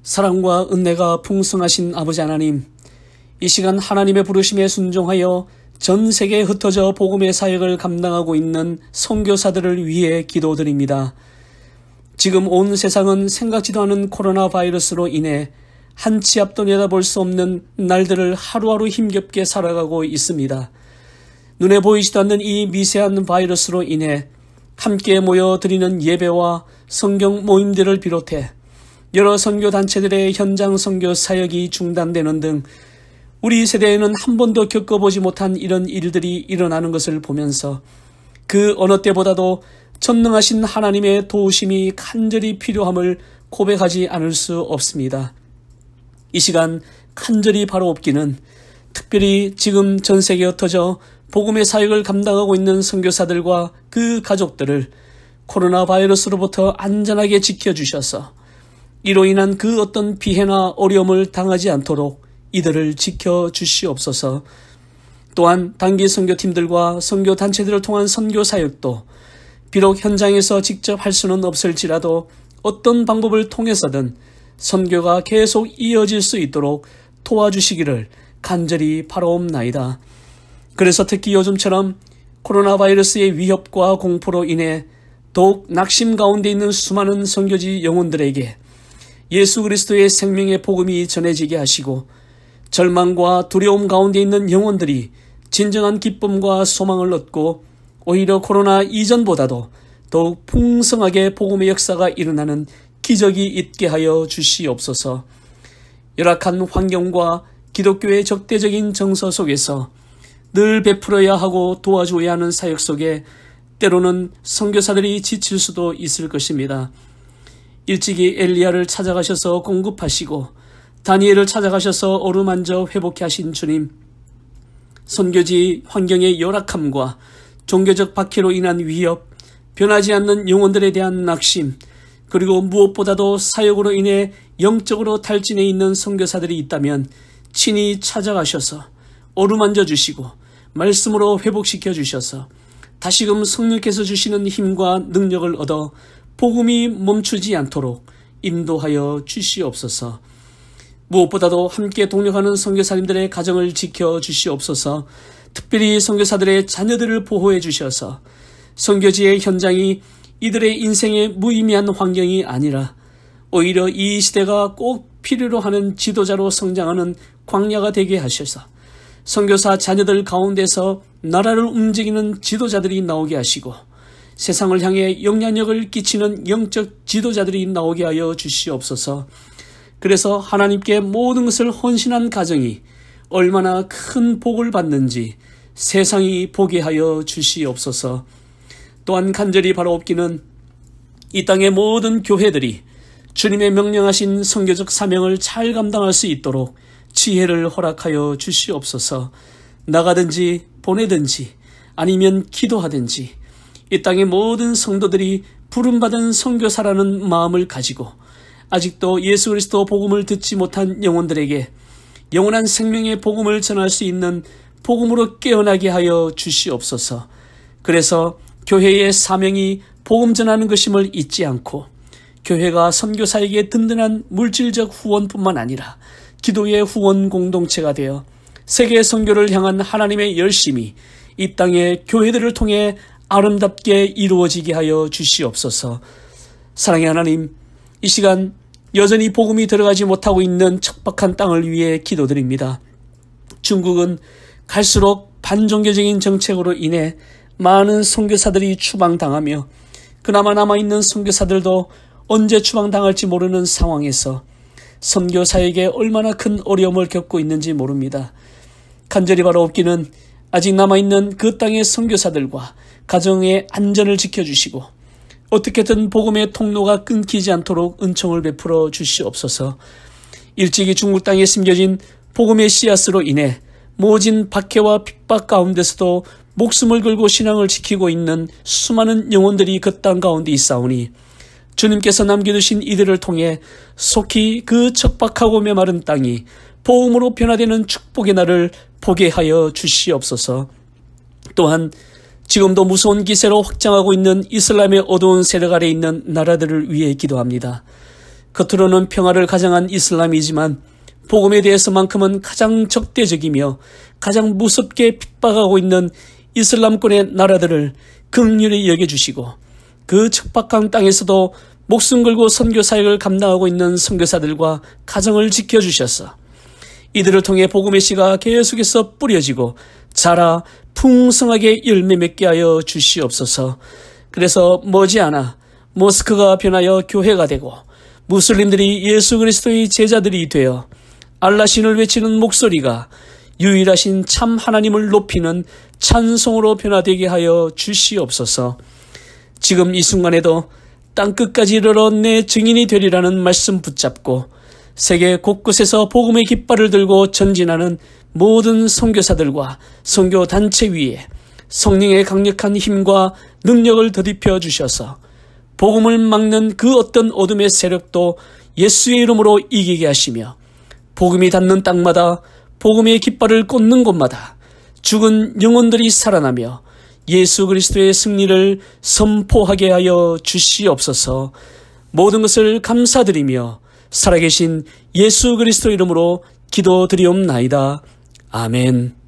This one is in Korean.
사랑과 은혜가 풍성하신 아버지 하나님, 이 시간 하나님의 부르심에 순종하여 전 세계에 흩어져 복음의 사역을 감당하고 있는 선교사들을 위해 기도드립니다. 지금 온 세상은 생각지도 않은 코로나 바이러스로 인해 한 치 앞도 내다볼 수 없는 날들을 하루하루 힘겹게 살아가고 있습니다. 눈에 보이지도 않는 이 미세한 바이러스로 인해 함께 모여 드리는 예배와 성경 모임들을 비롯해 여러 선교단체들의 현장 선교 사역이 중단되는 등 우리 세대에는 한 번도 겪어보지 못한 이런 일들이 일어나는 것을 보면서 그 어느 때보다도 전능하신 하나님의 도우심이 간절히 필요함을 고백하지 않을 수 없습니다. 이 시간 간절히 바라옵기는 특별히 지금 전 세계에 흩어져 복음의 사역을 감당하고 있는 선교사들과 그 가족들을 코로나 바이러스로부터 안전하게 지켜주셔서 이로 인한 그 어떤 피해나 어려움을 당하지 않도록 이들을 지켜주시옵소서. 또한 단기 선교팀들과 선교단체들을 통한 선교사역도 비록 현장에서 직접 할 수는 없을지라도 어떤 방법을 통해서든 선교가 계속 이어질 수 있도록 도와주시기를 간절히 바라옵나이다. 그래서 특히 요즘처럼 코로나 바이러스의 위협과 공포로 인해 더욱 낙심 가운데 있는 수많은 선교지 영혼들에게 예수 그리스도의 생명의 복음이 전해지게 하시고 절망과 두려움 가운데 있는 영혼들이 진정한 기쁨과 소망을 얻고 오히려 코로나 이전보다도 더욱 풍성하게 복음의 역사가 일어나는 기적이 있게 하여 주시옵소서. 열악한 환경과 기독교의 적대적인 정서 속에서 늘 베풀어야 하고 도와줘야 하는 사역 속에 때로는 선교사들이 지칠 수도 있을 것입니다. 일찍이 엘리야를 찾아가셔서 공급하시고 다니엘을 찾아가셔서 어루만져 회복케 하신 주님, 선교지 환경의 열악함과 종교적 박해로 인한 위협, 변하지 않는 영혼들에 대한 낙심, 그리고 무엇보다도 사역으로 인해 영적으로 탈진해 있는 선교사들이 있다면 친히 찾아가셔서 어루만져 주시고 말씀으로 회복시켜 주셔서 다시금 성령께서 주시는 힘과 능력을 얻어 복음이 멈추지 않도록 인도하여 주시옵소서. 무엇보다도 함께 동력하는 선교사님들의 가정을 지켜 주시옵소서. 특별히 선교사들의 자녀들을 보호해 주셔서 선교지의 현장이 이들의 인생의 무의미한 환경이 아니라 오히려 이 시대가 꼭 필요로 하는 지도자로 성장하는 광야가 되게 하셔서 선교사 자녀들 가운데서 나라를 움직이는 지도자들이 나오게 하시고 세상을 향해 영향력을 끼치는 영적 지도자들이 나오게 하여 주시옵소서. 그래서 하나님께 모든 것을 헌신한 가정이 얼마나 큰 복을 받는지 세상이 보게 하여 주시옵소서. 또한 간절히 바라옵기는 이 땅의 모든 교회들이 주님의 명령하신 선교적 사명을 잘 감당할 수 있도록 지혜를 허락하여 주시옵소서. 나가든지 보내든지 아니면 기도하든지 이 땅의 모든 성도들이 부름받은 선교사라는 마음을 가지고 아직도 예수 그리스도 복음을 듣지 못한 영혼들에게 영원한 생명의 복음을 전할 수 있는 복음으로 깨어나게 하여 주시옵소서. 그래서 교회의 사명이 복음 전하는 것임을 잊지 않고 교회가 선교사에게 든든한 물질적 후원뿐만 아니라 기도의 후원 공동체가 되어 세계 선교를 향한 하나님의 열심이 이 땅의 교회들을 통해 아름답게 이루어지게 하여 주시옵소서. 사랑의 하나님, 이 시간 여전히 복음이 들어가지 못하고 있는 척박한 땅을 위해 기도드립니다. 중국은 갈수록 반종교적인 정책으로 인해 많은 선교사들이 추방당하며 그나마 남아있는 선교사들도 언제 추방당할지 모르는 상황에서 선교사에게 얼마나 큰 어려움을 겪고 있는지 모릅니다. 간절히 바라옵기는 아직 남아있는 그 땅의 선교사들과 가정의 안전을 지켜주시고 어떻게든 복음의 통로가 끊기지 않도록 은총을 베풀어 주시옵소서. 일찍이 중국 땅에 심겨진 복음의 씨앗으로 인해 모진 박해와 핍박 가운데서도 목숨을 걸고 신앙을 지키고 있는 수많은 영혼들이 그 땅 가운데 있사오니 주님께서 남겨두신 이들을 통해 속히 그 척박하고 메마른 땅이 복음으로 변화되는 축복의 날을 보게 하여 주시옵소서. 또한 지금도 무서운 기세로 확장하고 있는 이슬람의 어두운 세력 아래 있는 나라들을 위해 기도합니다. 겉으로는 평화를 가장한 이슬람이지만 복음에 대해서만큼은 가장 적대적이며 가장 무섭게 핍박하고 있는 이슬람권의 나라들을 긍휼히 여겨주시고 그 척박한 땅에서도 목숨 걸고 선교 사역을 감당하고 있는 선교사들과 가정을 지켜주셔서 이들을 통해 복음의 씨가 계속해서 뿌려지고 자라 풍성하게 열매 맺게 하여 주시옵소서. 그래서 머지않아 모스크가 변하여 교회가 되고 무슬림들이 예수 그리스도의 제자들이 되어 알라신을 외치는 목소리가 유일하신 참 하나님을 높이는 찬송으로 변화되게 하여 주시옵소서. 지금 이 순간에도 땅끝까지 이르러 내 증인이 되리라는 말씀 붙잡고 세계 곳곳에서 복음의 깃발을 들고 전진하는 모든 선교사들과 선교단체 위에 성령의 강력한 힘과 능력을 더입혀 주셔서 복음을 막는 그 어떤 어둠의 세력도 예수의 이름으로 이기게 하시며 복음이 닿는 땅마다 복음의 깃발을 꽂는 곳마다 죽은 영혼들이 살아나며 예수 그리스도의 승리를 선포하게 하여 주시옵소서. 모든 것을 감사드리며 살아계신 예수 그리스도 이름으로 기도드리옵나이다. 아멘.